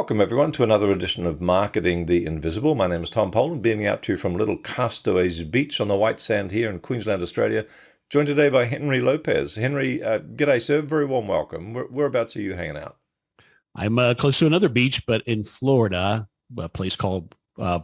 Welcome, everyone, to another edition of Marketing the Invisible. My name is Tom Poland, beaming out to you from Little Castaways Beach on the white sand here in Queensland, Australia. Joined today by Henry Lopez. Henry, g'day, sir. Very warm welcome. Whereabouts are you hanging out? I'm close to another beach, but in Florida, a place called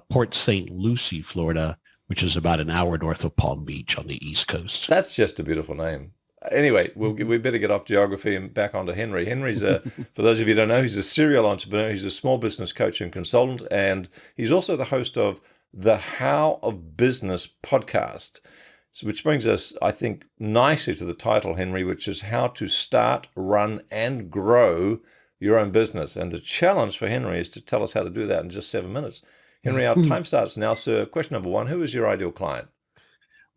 Port St. Lucie, Florida, which is about an hour north of Palm Beach on the East Coast. That's just a beautiful name. Anyway, we better get off geography and back onto Henry. Henry's for those of you who don't know, he's a serial entrepreneur. He's a small business coach and consultant, and he's also the host of the How of Business podcast, which brings us, I think, nicely to the title, Henry, which is how to start, run, and grow your own business. And the challenge for Henry is to tell us how to do that in just 7 minutes. Henry, our time starts now, sir. Question number one, who is your ideal client?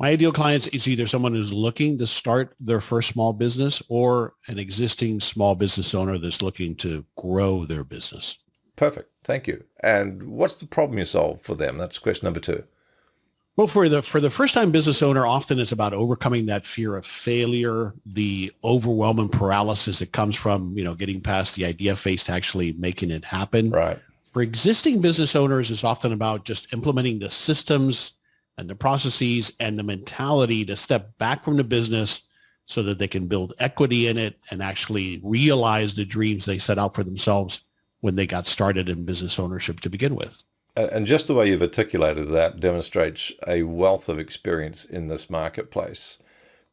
My ideal client is either someone who's looking to start their first small business or an existing small business owner that's looking to grow their business. Perfect. Thank you. And what's the problem you solve for them? That's question number two. Well, for the first-time business owner, often it's about overcoming that fear of failure, the overwhelm and paralysis that comes from, getting past the idea phase to actually making it happen. Right. For existing business owners, it's often about just implementing the systems and the processes and the mentality to step back from the business so that they can build equity in it and actually realize the dreams they set out for themselves when they got started in business ownership to begin with. And just the way you've articulated that demonstrates a wealth of experience in this marketplace.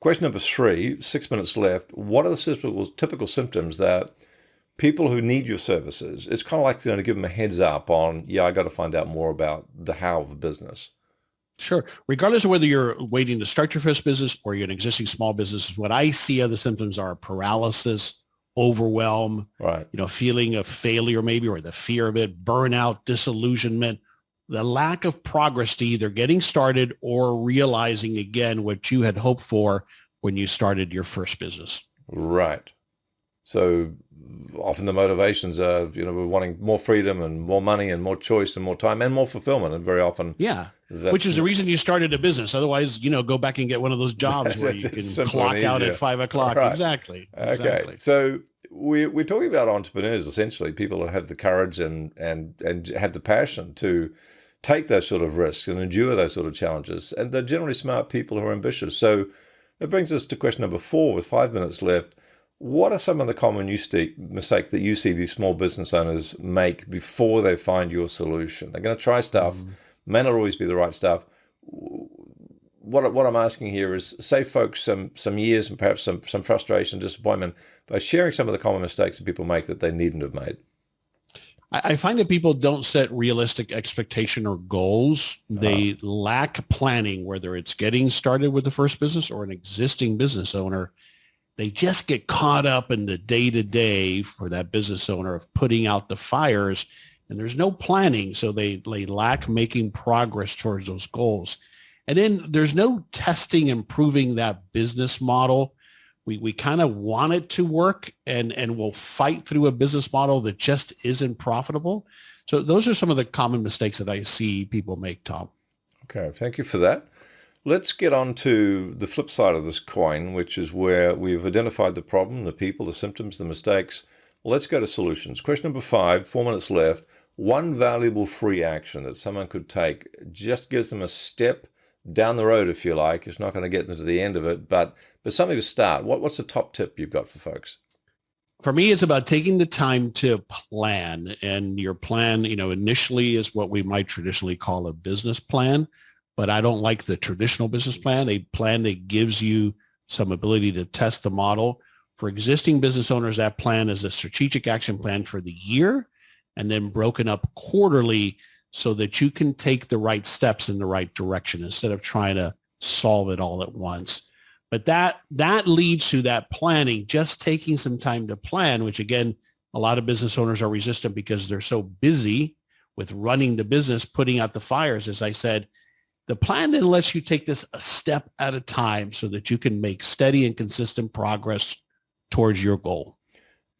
Question number three, 6 minutes left. What are the typical symptoms that people who need your services, it's kind of like to give them a heads up on, I got to find out more about the how of the business. Sure. Regardless of whether you're waiting to start your first business or you're an existing small business, what I see other symptoms are paralysis, overwhelm, right? Feeling of failure maybe, or the fear of it, burnout, disillusionment, the lack of progress to either getting started or realizing again what you had hoped for when you started your first business. Right. So often the motivations are, we're wanting more freedom and more money and more choice and more time and more fulfillment. And very often, which is the reason you started a business. Otherwise, go back and get one of those jobs where you can clock out at 5 o'clock. Right. Exactly. Okay. So we're talking about entrepreneurs, essentially, people that have the courage and have the passion to take those sort of risks and endure those sort of challenges. And they're generally smart people who are ambitious. So it brings us to question number 4 with 5 minutes left. What are some of the common mistakes that you see these small business owners make before they find your solution? They're going to try stuff, may not always be the right stuff. What I'm asking here is save folks some years and perhaps some frustration, disappointment by sharing some of the common mistakes that people make that they needn't have made. I find that people don't set realistic expectation or goals. They lack planning, whether it's getting started with the first business or an existing business owner. They just get caught up in the day-to-day for that business owner of putting out the fires, and there's no planning, so they lack making progress towards those goals. And then there's no testing and proving that business model. We kind of want it to work, and we'll fight through a business model that just isn't profitable. So those are some of the common mistakes that I see people make, Tom. Okay, thank you for that. Let's get on to the flip side of this coin, which is where we've identified the problem, the people, the symptoms, the mistakes. Let's go to solutions. Question number 5, 4 minutes left. One valuable free action that someone could take just gives them a step down the road, if you like. It's not going to get them to the end of it, but something to start. What's the top tip you've got for folks? For me, it's about taking the time to plan. And your plan, initially is what we might traditionally call a business plan. But I don't like the traditional business plan, a plan that gives you some ability to test the model. For existing business owners, that plan is a strategic action plan for the year and then broken up quarterly so that you can take the right steps in the right direction instead of trying to solve it all at once. But that leads to that planning, just taking some time to plan, which again, a lot of business owners are resistant because they're so busy with running the business, putting out the fires, as I said. The plan then lets you take this a step at a time so that you can make steady and consistent progress towards your goal.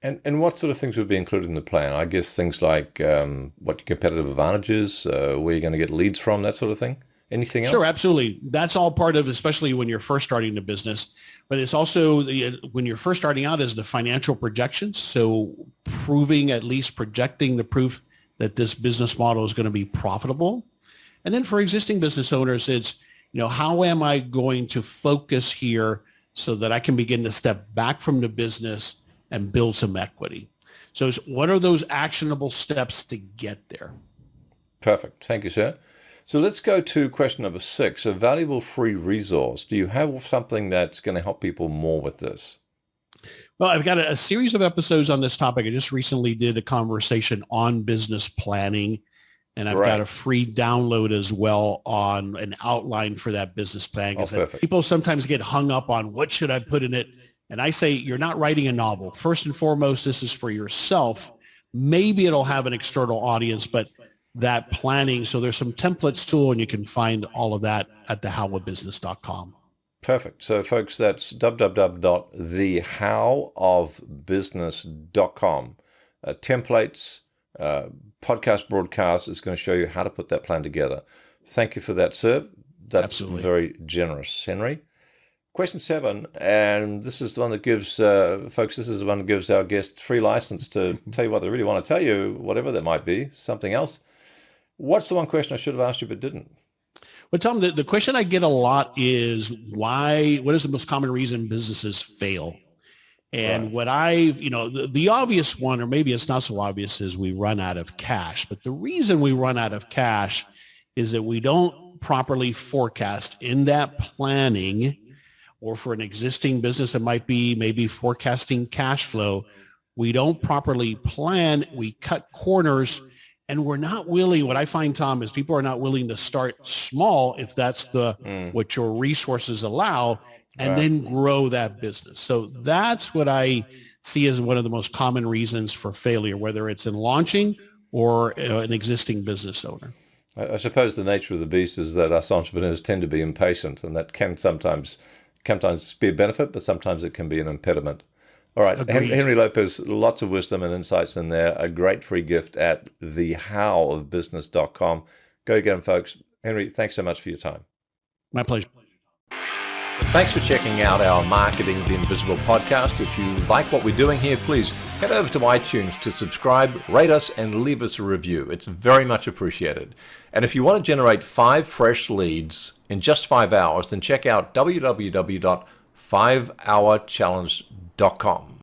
And what sort of things would be included in the plan? I guess things like what your competitive advantages, where you're going to get leads from, that sort of thing? Anything else? Sure, absolutely. That's all part of, especially when you're first starting the business. But it's also when you're first starting out is the financial projections. So projecting the proof that this business model is going to be profitable. And then for existing business owners, it's, how am I going to focus here so that I can begin to step back from the business and build some equity? So what are those actionable steps to get there? Perfect. Thank you, sir. So let's go to question number 6, a valuable free resource. Do you have something that's going to help people more with this? Well, I've got a series of episodes on this topic. I just recently did a conversation on business planning, and I've got a free download as well on an outline for that business plan. Because people sometimes get hung up on what should I put in it. And I say, you're not writing a novel. First and foremost, this is for yourself. Maybe it'll have an external audience, but that planning. So there's some templates tool, and you can find all of that at thehowofbusiness.com. Perfect. So folks, that's www.thehowofbusiness.com. Templates, podcast broadcast is going to show you how to put that plan together. Thank you for that, sir. That's Absolutely. Very generous, Henry. Question 7, and this is the one that gives, folks, this is the one that gives our guests free license to tell you what they really want to tell you, whatever that might be, something else. What's the one question I should have asked you but didn't? Well, Tom, the question I get a lot is what is the most common reason businesses fail? And what the obvious one, or maybe it's not so obvious, is we run out of cash. But the reason we run out of cash is that we don't properly forecast in that planning, or for an existing business, it might be maybe forecasting cash flow. We don't properly plan. We cut corners. And we're not willing, what I find, Tom, is people are not willing to start small if that's what your resources allow, and then grow that business. So that's what I see as one of the most common reasons for failure, whether it's in launching or an existing business owner. I suppose the nature of the beast is that us entrepreneurs tend to be impatient, and that can sometimes be a benefit, but sometimes it can be an impediment. All right, Henry Lopez, lots of wisdom and insights in there. A great free gift at thehowofbusiness.com. Go get them, folks. Henry, thanks so much for your time. My pleasure. Thanks for checking out our Marketing the Invisible podcast. If you like what we're doing here, please head over to iTunes to subscribe, rate us, and leave us a review. It's very much appreciated. And if you want to generate 5 fresh leads in just 5 hours, then check out www.5hourchallenge.com.